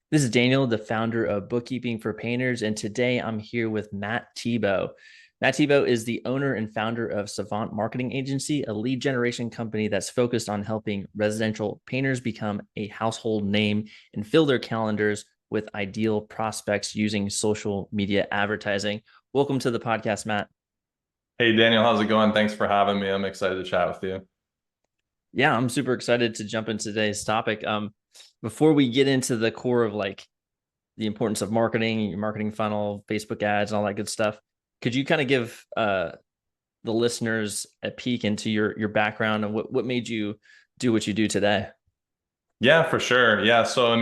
This is Daniel, the founder of Bookkeeping for Painters, and today I'm here with Matt Thibeau. Matt Thibeau is the owner and founder of Savant Marketing Agency, a lead generation company that's focused on helping residential painters become a household name and fill their calendars with ideal prospects using social media advertising. Welcome to the podcast, Matt. Hey Daniel, how's it going? Thanks for having me. I'm excited to chat with you. Yeah, I'm super excited to jump into today's topic. Before we get into the core of the importance of marketing, your marketing funnel, Facebook ads, and all that good stuff. Could you kind of give the listeners a peek into your background and what made you do what you do today? Yeah, for sure. Yeah, so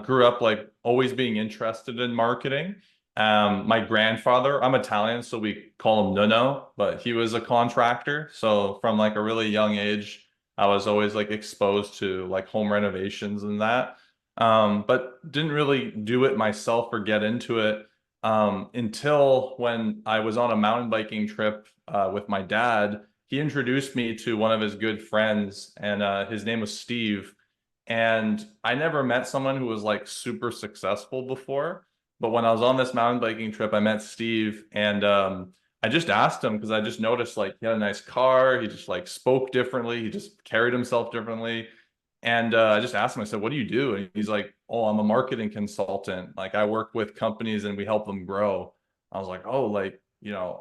grew up like always being interested in marketing. My grandfather, I'm Italian, so we call him Nuno, but he was a contractor. So from like a really young age, I was always like exposed to like home renovations and that. But didn't really do it myself or get into it until when I was on a mountain biking trip with my dad. He introduced me to one of his good friends, and his name was Steve. And I never met someone who was like super successful before. But when I was on this mountain biking trip, I met Steve, and I just asked him because I just noticed like he had a nice car. He just like spoke differently. He just carried himself differently. And I just asked him, I said, "What do you do?" And he's like, "Oh, I'm a marketing consultant. Like I work with companies and we help them grow." I was like, "Oh, like,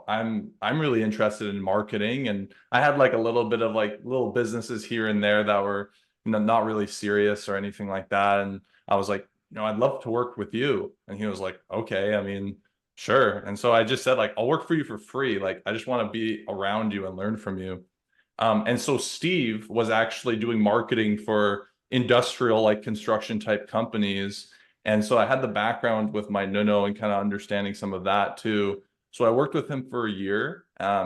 I'm really interested in marketing." And I had like a little bit of like little businesses here and there that were not really serious or anything like that. And I was like, I'd love to work with you. And he was like, okay, I mean, sure. And so I just said, like, I'll work for you for free. Like, I just want to be around you and learn from you. And so Steve was actually doing marketing for industrial, like construction type companies. And so I had the background with my Nuno and kind of understanding some of that too. So I worked with him for a year,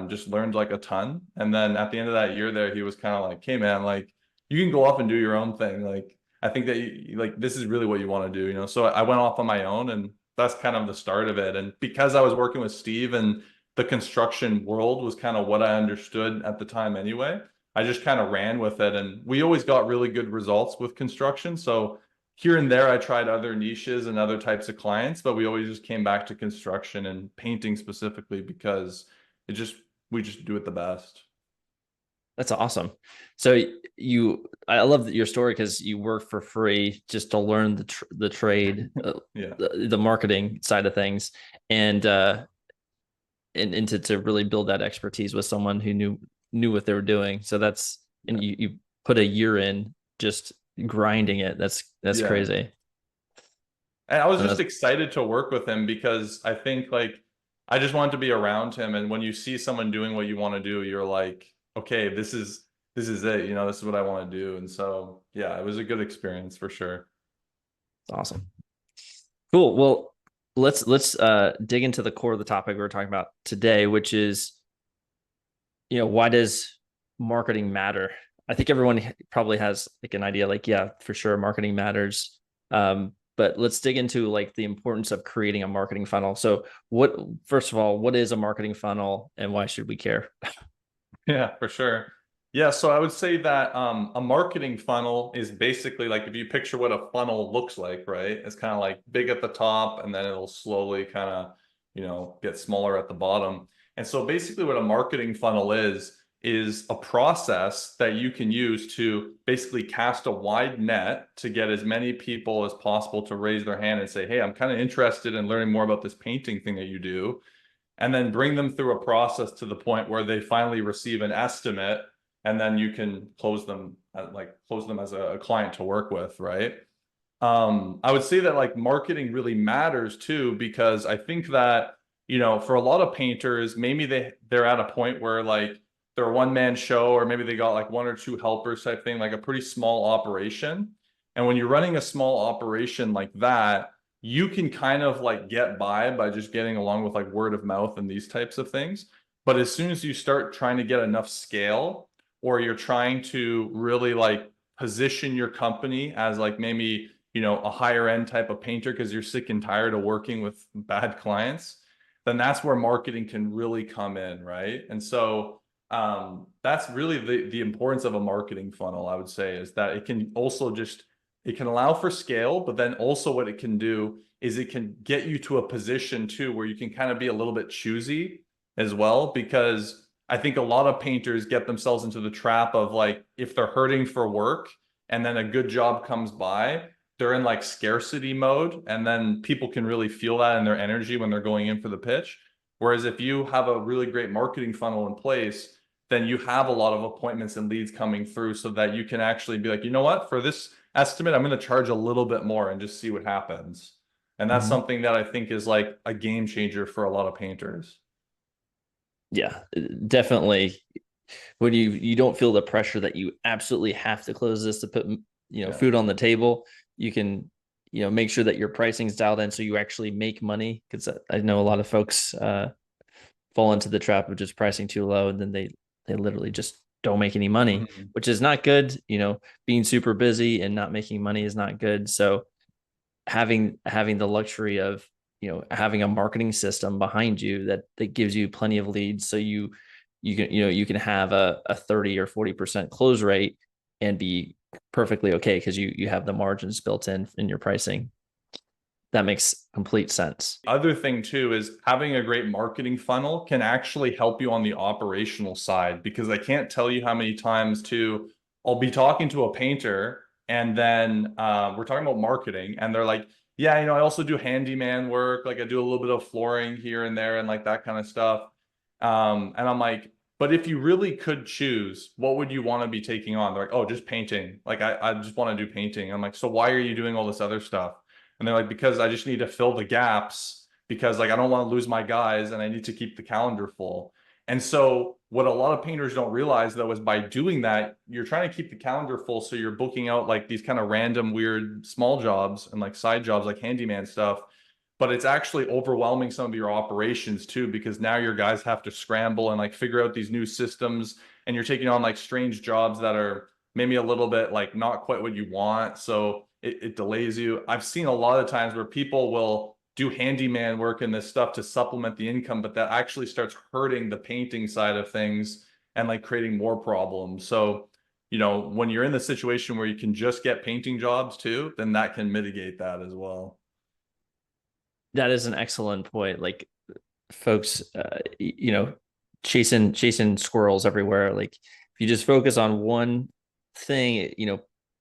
just learned like a ton. And then at the end of that year there, he was kind of like, hey man, like you can go off and do your own thing. Like I think that like this is really what you want to do, you know. So I went off on my own, and that's kind of the start of it. And because I was working with Steve and the construction world was kind of what I understood at the time anyway, I just kind of ran with it. And we always got really good results with construction. So here and there, I tried other niches and other types of clients, but we always just came back to construction and painting specifically because it just, we just do it the best. That's awesome. So I love your story because you work for free just to learn the trade, Yeah. the marketing side of things, and and to really build that expertise with someone who knew what they were doing. So that's and Yeah. you put a year in just grinding it. That's Yeah. crazy. And I was And just that's excited to work with him because I think like I just wanted to be around him. And when you see someone doing what you want to do, you're like, okay, this is it. You know, this is what I want to do. And so yeah, it was a good experience for sure. awesome. Cool. Well, let's dig into the core of the topic we're talking about today, which is, why does marketing matter? I think everyone probably has like an idea, like, yeah, for sure, marketing matters. But let's dig into like the importance of creating a marketing funnel. So, first of all, what is a marketing funnel and why should we care? Yeah, for sure. Yeah, so I would say that a marketing funnel is basically like if you picture what a funnel looks like, right? It's kind of like big at the top and then it'll slowly kind of, get smaller at the bottom. And so basically what a marketing funnel is a process that you can use to basically cast a wide net to get as many people as possible to raise their hand and say, "Hey, I'm kind of interested in learning more about this painting thing that you do." And then bring them through a process to the point where they finally receive an estimate, and then you can close them as a client to work with, right? I would say that like marketing really matters too, because I think that, for a lot of painters, maybe they're at a point where like they're a one-man show, or maybe they got like one or two helpers type thing, like a pretty small operation. And when you're running a small operation like that, you can kind of like get by just getting along with like word of mouth and these types of things. But as soon as you start trying to get enough scale, or you're trying to really like position your company as like maybe, a higher end type of painter because you're sick and tired of working with bad clients, then that's where marketing can really come in, right? And so that's really the importance of a marketing funnel, I would say, is that it can also just it can allow for scale, but then also what it can do is it can get you to a position too where you can kind of be a little bit choosy as well, because I think a lot of painters get themselves into the trap of like, if they're hurting for work and then a good job comes by, they're in like scarcity mode, and then people can really feel that in their energy when they're going in for the pitch. Whereas if you have a really great marketing funnel in place, then you have a lot of appointments and leads coming through so that you can actually be like, you know what, for this estimate, I'm going to charge a little bit more and just see what happens. And that's Mhm. something that I think is like a game changer for a lot of painters. Yeah, definitely. When you don't feel the pressure that you absolutely have to close this to put Yeah. food on the table, you can make sure that your pricing's dialed in so you actually make money. Because I know a lot of folks fall into the trap of just pricing too low, and then they literally just don't make any money, Mhm. which is not good. Being super busy and not making money is not good. So having the luxury of having a marketing system behind you that gives you plenty of leads, so you can have a 30 or 40% close rate and be perfectly okay because you have the margins built in your pricing. That makes complete sense. Other thing too is having a great marketing funnel can actually help you on the operational side, because I can't tell you how many times too I'll be talking to a painter and then we're talking about marketing and they're like, yeah, I also do handyman work, like I do a little bit of flooring here and there and like that kind of stuff. And I'm like, but if you really could choose, what would you want to be taking on? They're like, oh, just painting. Like I just want to do painting. I'm like, so why are you doing all this other stuff? And they're like, because I just need to fill the gaps, because like I don't want to lose my guys and I need to keep the calendar full. And so what a lot of painters don't realize though is by doing that, you're trying to keep the calendar full. So you're booking out like these kind of random weird small jobs and like side jobs like handyman stuff. But it's actually overwhelming some of your operations too, because now your guys have to scramble and like figure out these new systems, and you're taking on like strange jobs that are maybe a little bit like not quite what you want. So it delays you. I've seen a lot of times where people will do handyman work and this stuff to supplement the income, but that actually starts hurting the painting side of things and like creating more problems. So, when you're in the situation where you can just get painting jobs too, then that can mitigate that as well. That is an excellent point. Like folks, chasing squirrels everywhere. Like if you just focus on one thing,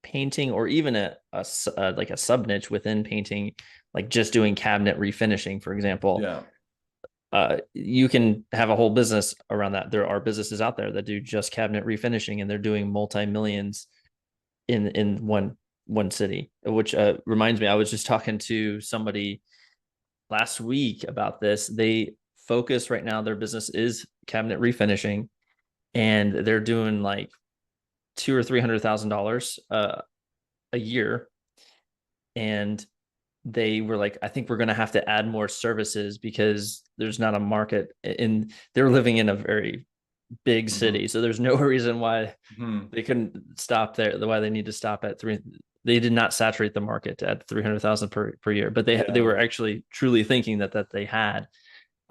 painting, or even like a sub niche within painting, like just doing cabinet refinishing, for example, Yeah. you can have a whole business around that. There are businesses out there that do just cabinet refinishing, and they're doing multi-millions in one city. Which reminds me, I was just talking to somebody last week about this. They focus right now, their business is cabinet refinishing, and they're doing like two or $300,000 a year. And they were like, I think we're going to have to add more services because there's not a market. And they're living in a very big Mm-hmm. city, so there's no reason why Mm-hmm. they couldn't stop there. Why they need to stop at three. They did not saturate the market at 300,000 per year, but they Yeah. were actually truly thinking that they had.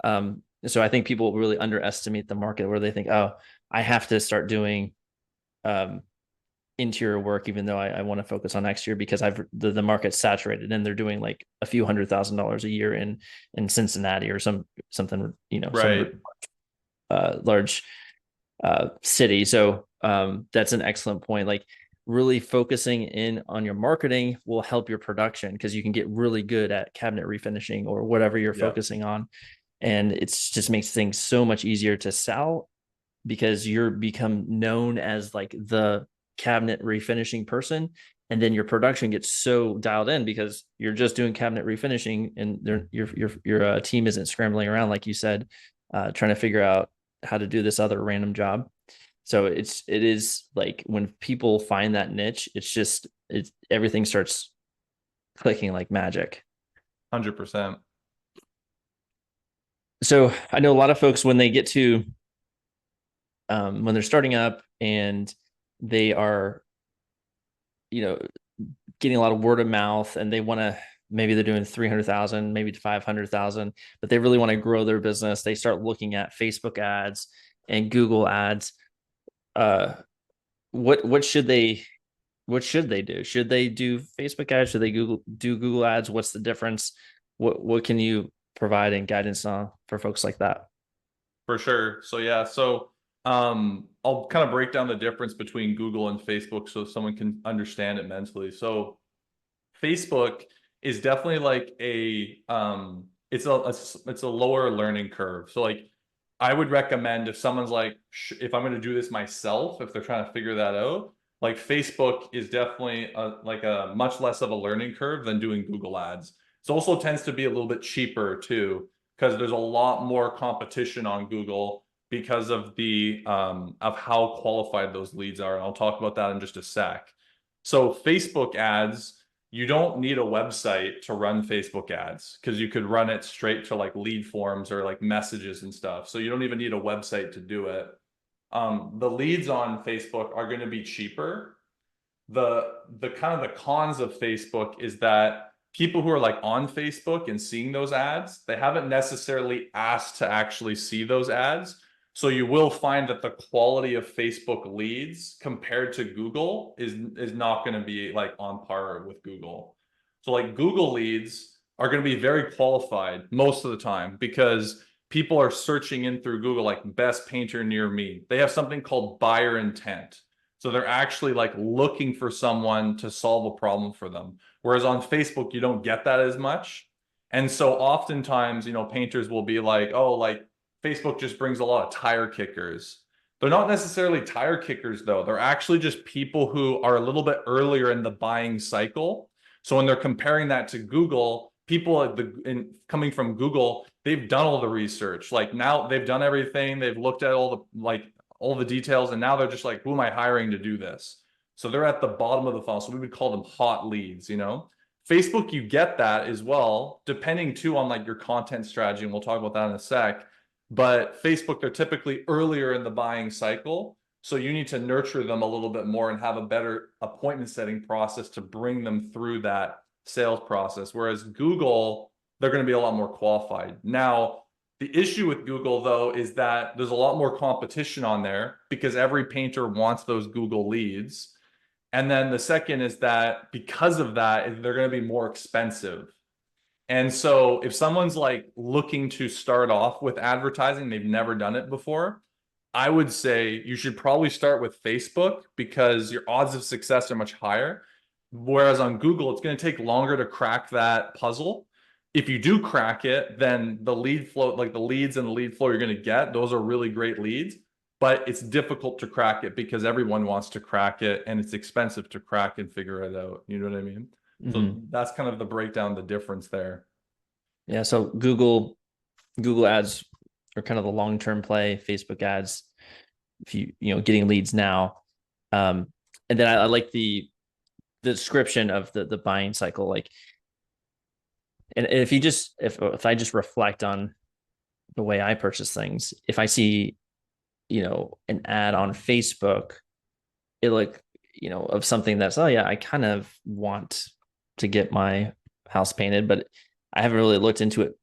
So I think people really underestimate the market, where they think, oh, I have to start doing um, interior work, even though I want to focus on exterior because the market's saturated, and they're doing like a few $100,000 a year in Cincinnati or something, some Right. large city. So that's an excellent point. Like really focusing in on your marketing will help your production, because you can get really good at cabinet refinishing or whatever you're Yeah. focusing on, and it's just makes things so much easier to sell because you're become known as like the cabinet refinishing person. And then your production gets so dialed in because you're just doing cabinet refinishing, and your team isn't scrambling around like you said, trying to figure out how to do this other random job. So it is like when people find that niche, it's everything starts clicking like magic. 100%. So I know a lot of folks when they get to when they're starting up and they are you know getting a lot of word of mouth, and they want to, maybe they're doing 300,000, maybe 500,000, but they really want to grow their business. They start looking at Facebook ads and Google ads. uh what should they what should they do? Should they do Facebook ads? Should they do Google ads? What's the difference? What can you provide and guidance on for folks like that? For sure. So yeah, I'll kind of break down the difference between Google and Facebook so someone can understand it mentally. So Facebook is definitely like it's a lower learning curve. So like I would recommend if someone's like if I'm going to do this myself, if they're trying to figure that out, like Facebook is definitely like a much less of a learning curve than doing Google ads. It also tends to be a little bit cheaper too, because there's a lot more competition on Google because of the of how qualified those leads are. And I'll talk about that in just a sec. So Facebook ads, you don't need a website to run Facebook ads because you could run it straight to like lead forms or like messages and stuff. So you don't even need a website to do it. The leads on Facebook are going to be cheaper. The kind of the cons of Facebook is that people who are like on Facebook and seeing those ads, they haven't necessarily asked to actually see those ads. So you will find that the quality of Facebook leads compared to Google is not going to be like on par with Google. So like Google leads are going to be very qualified most of the time because people are searching in through Google like best painter near me. They have something called buyer intent. So they're actually like looking for someone to solve a problem for them. Whereas on Facebook, you don't get that as much. And so oftentimes, painters will be like, oh, like Facebook just brings a lot of tire kickers. They're not necessarily tire kickers, though. They're actually just people who are a little bit earlier in the buying cycle. So when they're comparing that to Google, people coming from Google, they've done all the research. Like now they've done everything. They've looked at all the details, and now they're just like, who am I hiring to do this? So they're at the bottom of the funnel. So we would call them hot leads, Facebook, you get that as well, depending too on like your content strategy, and we'll talk about that in a sec. But Facebook, they're typically earlier in the buying cycle. So you need to nurture them a little bit more and have a better appointment setting process to bring them through that sales process. Whereas Google, they're going to be a lot more qualified. Now, the issue with Google, though, is that there's a lot more competition on there because every painter wants those Google leads. And then the second is that because of that, they're going to be more expensive. And so if someone's like looking to start off with advertising, they've never done it before, I would say you should probably start with Facebook because your odds of success are much higher. Whereas on Google, it's going to take longer to crack that puzzle. If you do crack it, then the lead flow, like the leads and the lead flow you're going to get, those are really great leads, but it's difficult to crack it because everyone wants to crack it and it's expensive to crack and figure it out. You know what I mean? So Mm-hmm. that's kind of the breakdown, the difference there. Yeah. So Google ads are kind of the long-term play. Facebook ads, if getting leads now. And then I like the description of the buying cycle. Like, and if if I just reflect on the way I purchase things, if I see, an ad on Facebook, it like, of something that's, oh yeah, I kind of want to get my house painted, but I haven't really looked into it,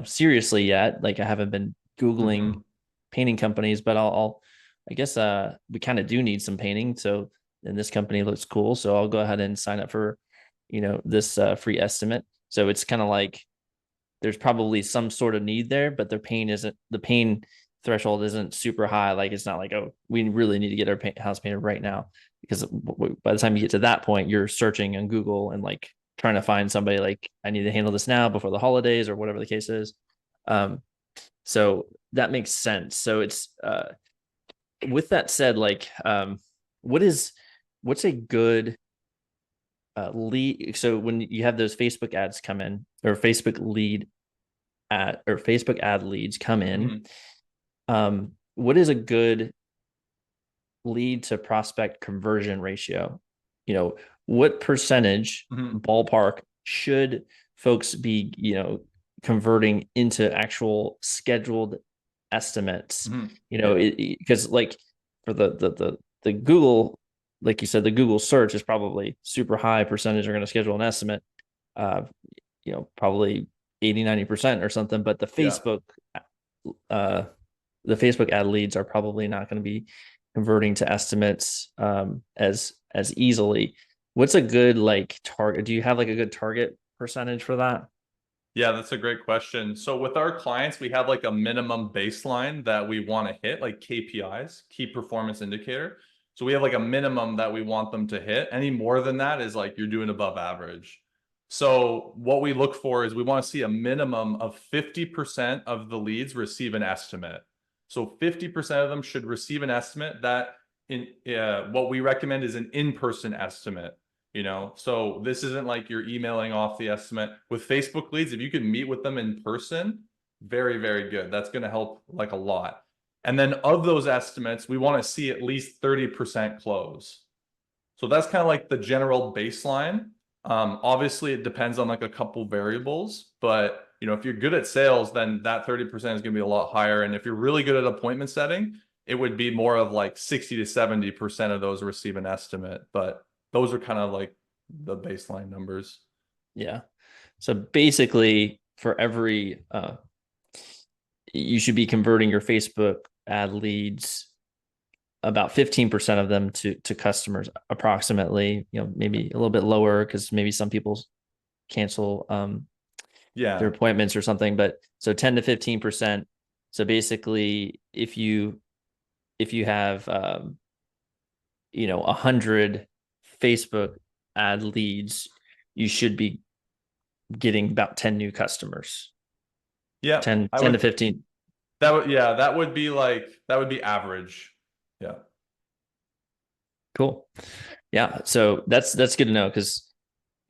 seriously yet. Like I haven't been Googling painting companies, but I guess we kind of do need some painting. So, and this company looks cool. So I'll go ahead and sign up for, this free estimate. So it's kind of like there's probably some sort of need there, but the pain threshold isn't super high. Like it's not like, oh, we really need to get our house painted right now, because by the time you get to that point, you're searching on Google and like trying to find somebody like, I need to handle this now before the holidays or whatever the case is. So that makes sense. So it's with that said, like what's a good lead? So when you have those Facebook ads come in, or Facebook ad leads come in, what is a good lead to prospect conversion ratio? What percentage ballpark should folks be, converting into actual scheduled estimates? Because like for the Google, like you said, the Google search is probably super high percentage are going to schedule an estimate, probably 80-90% or something. But the Facebook ad leads are probably not going to be converting to estimates as easily. What's a good like target? Do you have like a good target percentage for that? Yeah, that's a great question. So with our clients, we have like a minimum baseline that we want to hit, like KPIs, key performance indicator. So we have like a minimum that we want them to hit. Any more than that is like you're doing above average. So what we look for is we want to see a minimum of 50% of the leads receive an estimate. So 50% of them should receive an estimate that in what we recommend is an in-person estimate. So this isn't like you're emailing off the estimate. With Facebook leads, if you can meet with them in person, very, very good. That's going to help like a lot. And then of those estimates, we want to see at least 30% close. So that's kind of like the general baseline. Obviously it depends on like a couple variables, but if you're good at sales, then that 30% is going to be a lot higher. And if you're really good at appointment setting, it would be more of like 60 to 70% of those receive an estimate. But those are kind of like the baseline numbers. Yeah. So basically, for every you should be converting your Facebook ad leads about 15% of them to customers approximately, maybe a little bit lower because maybe some people cancel their Yeah. appointments or something, but so 10 to 15%. So basically if you have 100 Facebook ad leads, you should be getting about 10 new customers. Yeah. 10 I 10 to would, 15. yeah, that would be average. Yeah. Cool. Yeah, so that's good to know because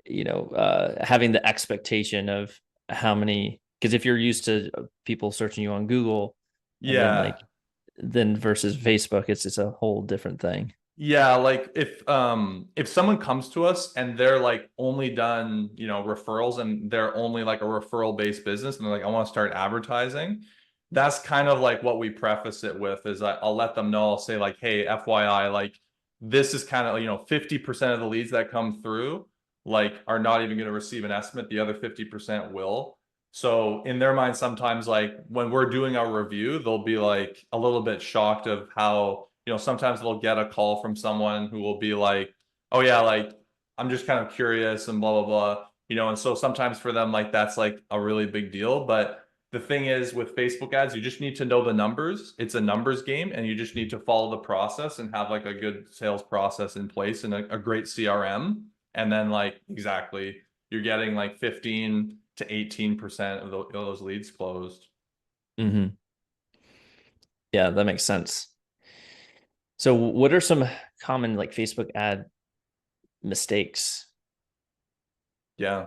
having the expectation of how many, because if you're used to people searching you on Google and then Yeah. then versus Facebook, it's a whole different thing. Yeah, like if someone comes to us and they're like only done, referrals and they're only like a referral based business and they're like, I want to start advertising, that's kind of like what we preface it with is I'll let them know, I'll say like, hey, FYI, like this is kind of, 50% of the leads that come through like are not even going to receive an estimate. The other 50% will. So in their mind, sometimes like when we're doing our review, they'll be like a little bit shocked of how, sometimes they'll get a call from someone who will be like, oh yeah, like I'm just kind of curious and blah, blah, blah, and so sometimes for them, like that's like a really big deal. But the thing is with Facebook ads, you just need to know the numbers. It's a numbers game and you just need to follow the process and have like a good sales process in place and a great CRM. And then like, exactly, you're getting like 15 to 18% of those leads closed. Mm-hmm. Yeah, that makes sense. So what are some common like Facebook ad mistakes? Yeah.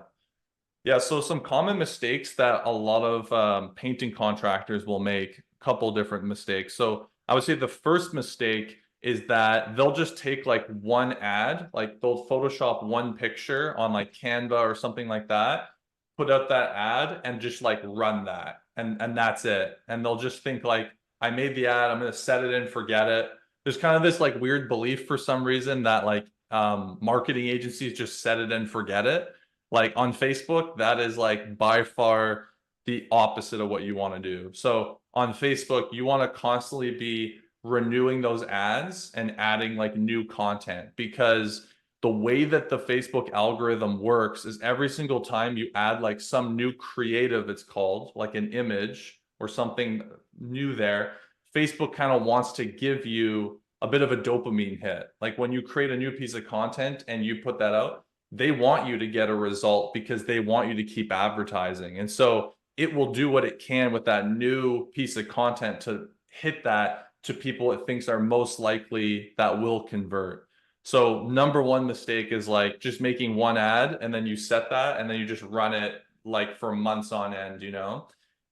Yeah, so some common mistakes that a lot of painting contractors will make, a couple different mistakes. So I would say the first mistake is that they'll just take like one ad, like they'll Photoshop one picture on like Canva or something like that, put out that ad and just like run that. And that's it. And they'll just think like, I made the ad, I'm gonna set it and forget it. There's kind of this like weird belief for some reason that like marketing agencies just set it and forget it. Like on Facebook, that is like by far the opposite of what you want to do. So on Facebook, you want to constantly be renewing those ads and adding like new content because the way that the Facebook algorithm works is every single time you add like some new creative, it's called like an image or something new there, Facebook kind of wants to give you a bit of a dopamine hit. Like when you create a new piece of content and you put that out, they want you to get a result because they want you to keep advertising. And so it will do what it can with that new piece of content to hit that to people it thinks are most likely that will convert. So number one mistake is like just making one ad and then you set that and then you just run it like for months on end.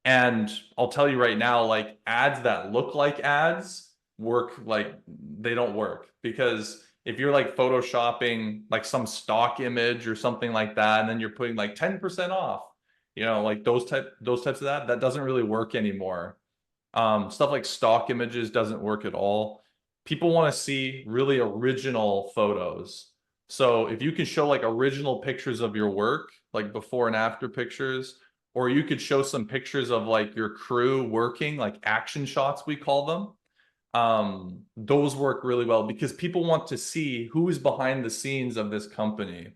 And I'll tell you right now, like ads that look like ads work like they don't work because if you're like photoshopping like some stock image or something like that and then you're putting like 10% off, like those types of that doesn't really work anymore. Stuff like stock images doesn't work at all. People want to see really original photos. So if you can show like original pictures of your work, like before and after pictures, or you could show some pictures of like your crew working, like action shots, we call them. those work really well because people want to see who's behind the scenes of this company.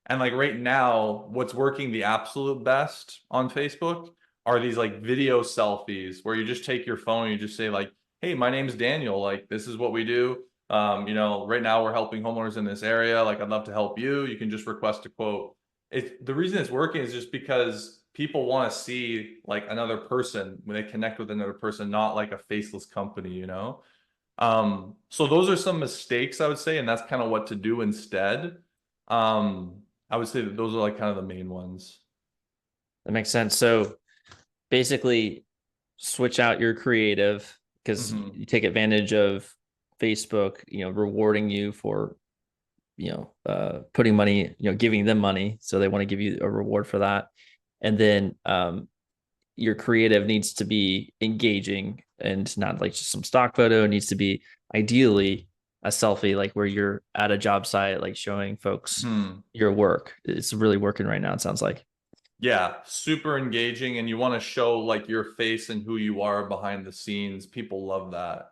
And like right now, what's working the absolute best on Facebook are these like video selfies where you just take your phone and you just say like, "Hey, my name's Daniel. Like this is what we do. Right now we're helping homeowners in this area. Like I'd love to help you. You can just request a quote." The reason it's working is just because people want to see like another person when they connect with another person, not like a faceless company, you know? So those are some mistakes I would say, and that's kind of what to do instead. I would say that those are like kind of the main ones. That makes sense. So basically, switch out your creative because Hmm. you take advantage of Facebook, rewarding you for, putting money, giving them money. So they want to give you a reward for that. And then your creative needs to be engaging and not like just some stock photo. It needs to be ideally a selfie, like where you're at a job site, like showing folks Hmm. your work. It's really working right now, it sounds like. Yeah, super engaging, and you want to show like your face and who you are behind the scenes. People love that.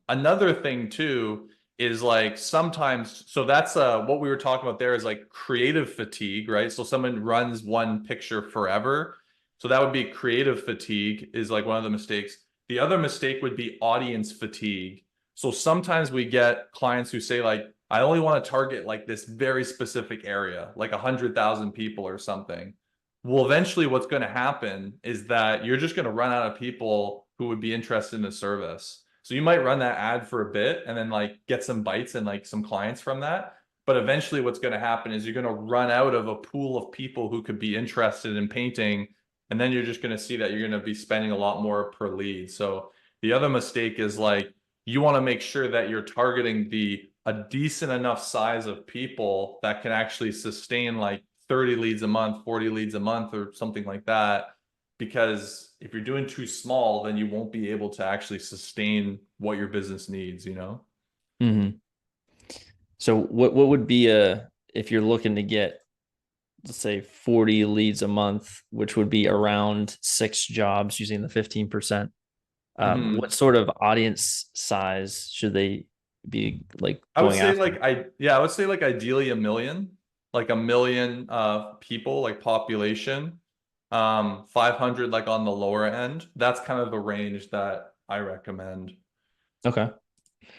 Another thing too is like sometimes, so that's what we were talking about there is like creative fatigue, right? So someone runs one picture forever. So that would be creative fatigue is like one of the mistakes. The other mistake would be audience fatigue. So sometimes we get clients who say like, I only want to target like this very specific area, like 100,000 people or something. Well, eventually what's going to happen is that you're just going to run out of people who would be interested in the service. So you might run that ad for a bit and then like get some bites and like some clients from that. But eventually what's going to happen is you're going to run out of a pool of people who could be interested in painting. And then you're just going to see that you're going to be spending a lot more per lead. So the other mistake is like you want to make sure that you're targeting the a decent enough size of people that can actually sustain like 30 leads a month, 40 leads a month, or something like that. Because if you're doing too small, then you won't be able to actually sustain what your business needs, you know? Mm-hmm. So what would be a if you're looking to get, let's say, 40 leads a month, which would be around 6 jobs using the 15%. What Hmm. sort of audience size should they be like I would going say like after? I would say like ideally a million, like a million people, like population. 500 like on the lower end. That's kind of the range that I recommend. Okay.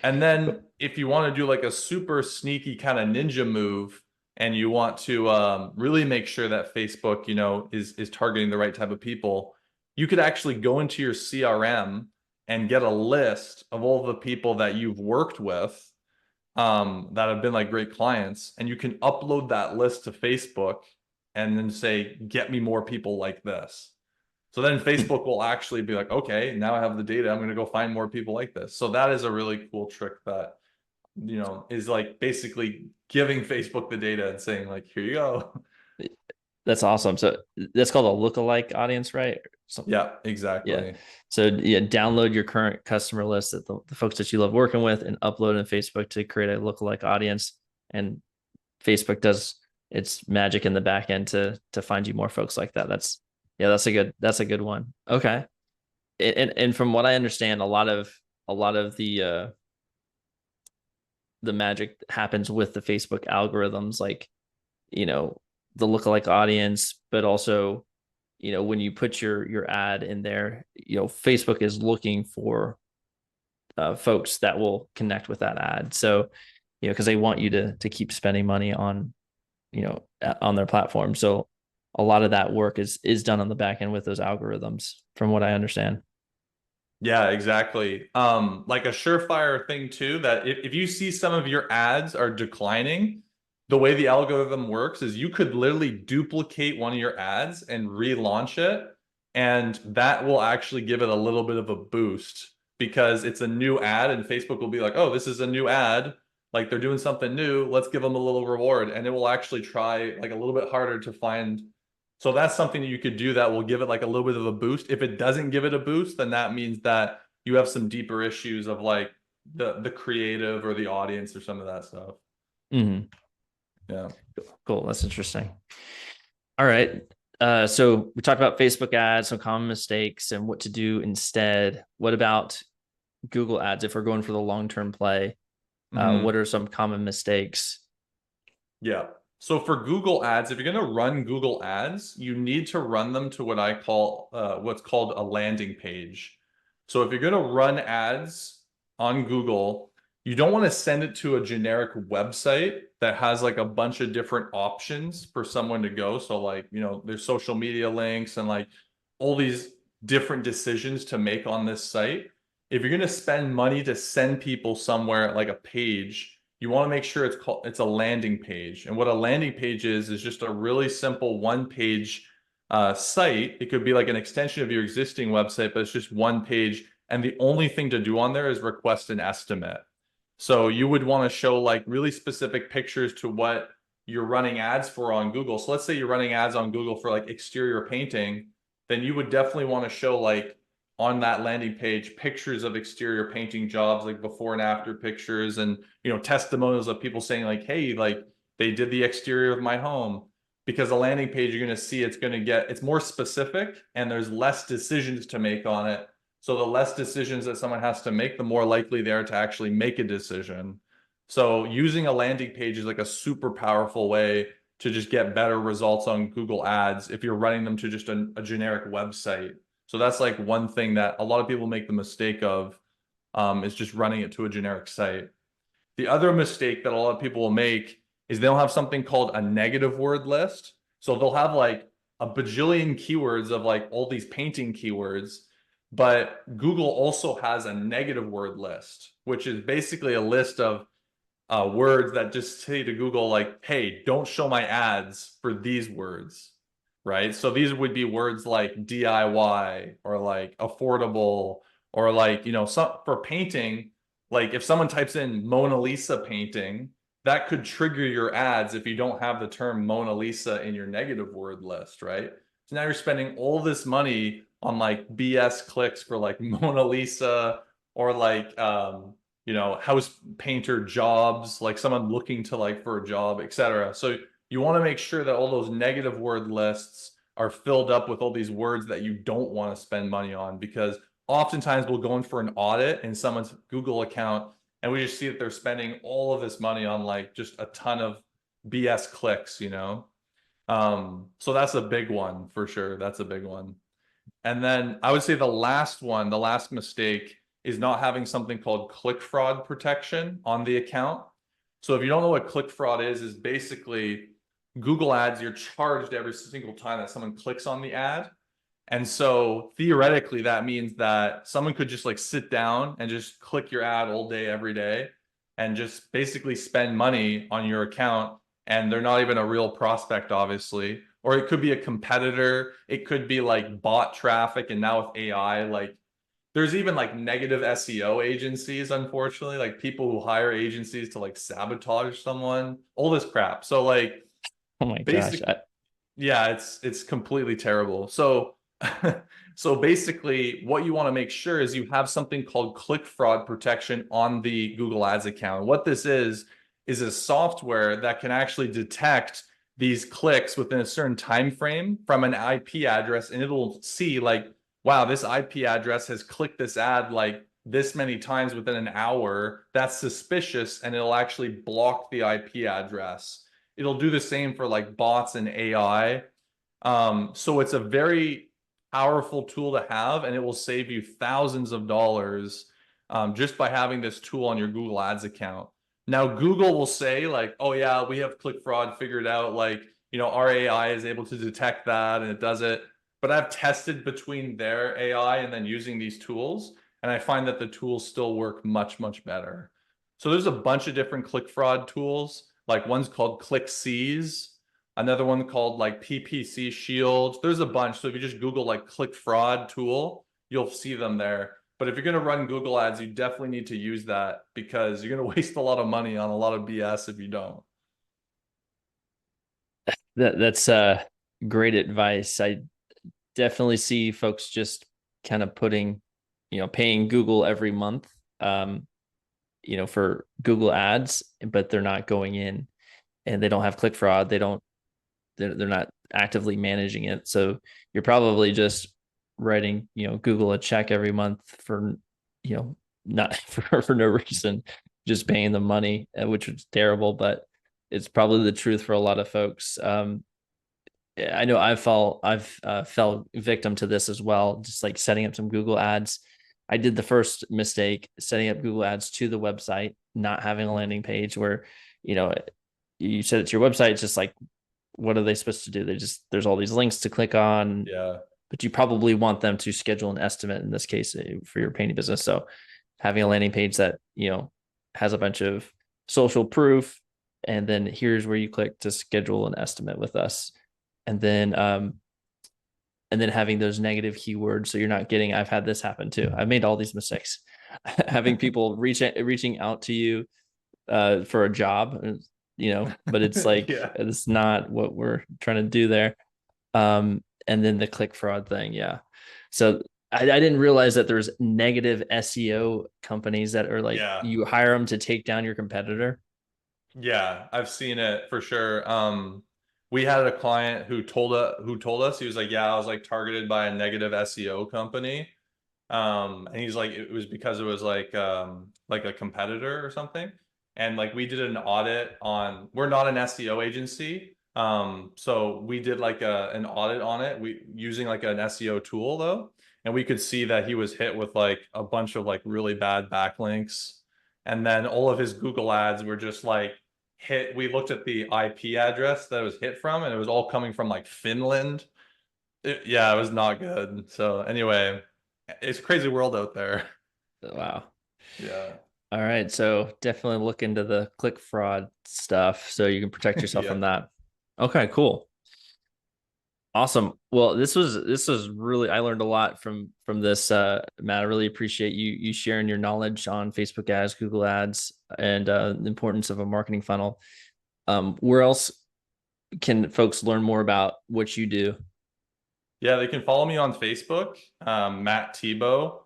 And then if you want to do like a super sneaky kind of ninja move and you want to really make sure that Facebook, is targeting the right type of people, you could actually go into your CRM and get a list of all the people that you've worked with that have been like great clients, and you can upload that list to Facebook and then say, get me more people like this. So then Facebook will actually be like, okay, now I have the data. I'm going to go find more people like this. So that is a really cool trick that, is like basically giving Facebook the data and saying like, here you go. That's awesome. So that's called a lookalike audience, right? So, Yeah, yeah. exactly. So yeah, download your current customer list that the folks that you love working with and upload it in Facebook to create a lookalike audience. And Facebook does its magic in the back end to find you more folks like that. That's a good one. Okay. And from what I understand, a lot of the magic happens with the Facebook algorithms, like, you know, the lookalike audience, but also, when you put your ad in there, Facebook is looking for folks that will connect with that ad. So, because they want you to keep spending money on their platform. So a lot of that work is done on the back end with those algorithms, from what I understand. Yeah, exactly. Like a surefire thing too, that if you see some of your ads are declining, the way the algorithm works is you could literally duplicate one of your ads and relaunch it, and that will actually give it a little bit of a boost because it's a new ad, and Facebook will be like, oh, this is a new ad. Like they're doing something new. Let's give them a little reward. And it will actually try like a little bit harder to find. So that's something that you could do that will give it like a little bit of a boost. If it doesn't give it a boost, then that means that you have some deeper issues of like the creative or the audience or some of that stuff. Mm-hmm. Yeah. Cool. That's interesting. All right. So we talked about Facebook ads, some common mistakes, and what to do instead. What about Google ads, if we're going for the long-term play, what Mhm. are some common mistakes? Yeah. So for Google Ads, if you're going to run Google Ads, you need to run them to what I call what's called a landing page. So if you're going to run ads on Google, you don't want to send it to a generic website that has like a bunch of different options for someone to go. So like, there's social media links and like all these different decisions to make on this site. If you're going to spend money to send people somewhere like a page, you want to make sure it's a landing page. And what a landing page is just a really simple one page site. It could be like an extension of your existing website, but it's just one page. And the only thing to do on there is request an estimate. So you would want to show like really specific pictures to what you're running ads for on Google. So let's say you're running ads on Google for like exterior painting, then you would definitely want to show like on that landing page pictures of exterior painting jobs, like before and after pictures, and testimonials of people saying like, hey, like they did the exterior of my home. Because a landing page, you're going to see it's more specific and there's less decisions to make on it. So the less decisions that someone has to make, the more likely they are to actually make a decision. So using a landing page is like a super powerful way to just get better results on Google Ads if you're running them to just a generic website. So that's like one thing that a lot of people make the mistake of, is just running it to a generic site. The other mistake that a lot of people will make is they'll have something called a negative word list. So they'll have like a bajillion keywords of like all these painting keywords, but Google also has a negative word list, which is basically a list of words that just say to Google, like, hey, don't show my ads for these words, right? So these would be words like DIY or like affordable or like, some for painting, like if someone types in Mona Lisa painting, that could trigger your ads if you don't have the term Mona Lisa in your negative word list, right? So now you're spending all this money on like BS clicks for like Mona Lisa or like house painter jobs, like someone looking to like for a job, etc. So you want to make sure that all those negative word lists are filled up with all these words that you don't want to spend money on, because oftentimes we'll go in for an audit in someone's Google account and we just see that they're spending all of this money on like just a ton of BS clicks. So that's a big one for sure. That's a big one. And then I would say the last mistake is not having something called click fraud protection on the account. So if you don't know what click fraud is basically Google Ads, you're charged every single time that someone clicks on the ad. And so theoretically, that means that someone could just like sit down and just click your ad all day, every day, and just basically spend money on your account. And they're not even a real prospect, obviously. Or it could be a competitor. It could be like bot traffic. And now with AI, like there's even like negative SEO agencies, unfortunately, like people who hire agencies to like sabotage someone, all this crap. So like Oh my gosh. basic, yeah, it's completely terrible. So so basically what you want to make sure is you have something called click fraud protection on the Google Ads account. What this is a software that can actually detect these clicks within a certain time frame from an IP address, and it'll see like, wow, this IP address has clicked this ad like this many times within an hour. That's suspicious, and it'll actually block the IP address. It'll do the same for like bots and AI. So it's a very powerful tool to have, and it will save you thousands of dollars just by having this tool on your Google Ads account. Now, Google will say like, oh yeah, we have click fraud figured out. Like, our AI is able to detect that and it does it. But I've tested between their AI and then using these tools, and I find that the tools still work much, much better. So there's a bunch of different click fraud tools. Like one's called ClickSeize, another one called like PPC Shield. There's a bunch. So if you just Google like click fraud tool, you'll see them there. But if you're going to run Google ads, you definitely need to use that, because you're going to waste a lot of money on a lot of BS if you don't. That's great advice. I definitely see folks just kind of putting, paying Google every month, for Google ads, but they're not going in and they don't have click fraud. They're not actively managing it. So you're probably just writing, Google a check every month for, not for no reason, just paying them money, which was terrible, but it's probably the truth for a lot of folks. I know I've fell victim to this as well, just like setting up some Google ads. I did the first mistake setting up Google ads to the website, not having a landing page where, you know, you set it to your website. It's just like, what are they supposed to do? There's all these links to click on, Yeah. but you probably want them to schedule an estimate in this case for your painting business. So having a landing page that, has a bunch of social proof, and then here's where you click to schedule an estimate with us. And then having those negative keywords. So you're not getting, I've had this happen too. I've made all these mistakes. Having people reaching out to you for a job, but it's like, Yeah. it's not what we're trying to do there. And then the click fraud thing. Yeah. So I didn't realize that there's negative SEO companies that are like, Yeah. you hire them to take down your competitor. Yeah, I've seen it for sure. We had a client who told us he was like, yeah, I was like targeted by a negative SEO company. And he's like, it was because it was like a competitor or something. And like we did an audit on, we're not an SEO agency. So we did like an audit on it. We using like an SEO tool though. And we could see that he was hit with like a bunch of like really bad backlinks. And then all of his Google ads were just like hit. We looked at the IP address that it was hit from, and it was all coming from like Finland. Yeah, it was not good. So anyway, it's a crazy world out there. Wow. Yeah. All right. So definitely look into the click fraud stuff so you can protect yourself Yeah. from that. Okay, cool. Awesome. Well, this was really, I learned a lot from this, Matt. I really appreciate you sharing your knowledge on Facebook ads, Google ads, and the importance of a marketing funnel. Where else can folks learn more about what you do? Yeah, they can follow me on Facebook, Matt Thibeau.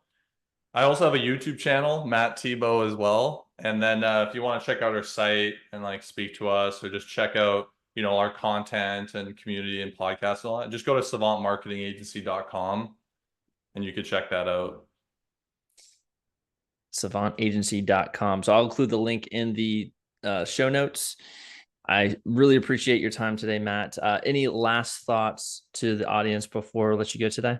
I also have a YouTube channel, Matt Thibeau as well. And then if you want to check out our site and like speak to us or just check out, our content and community and podcasts and all that, just go to savantmarketingagency.com and you can check that out. Savantagency.com. So I'll include the link in the show notes. I really appreciate your time today, Matt. Any last thoughts to the audience before I let you go today?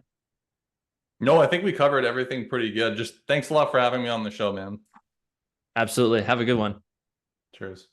No, I think we covered everything pretty good. Just thanks a lot for having me on the show, man. Absolutely. Have a good one. Cheers.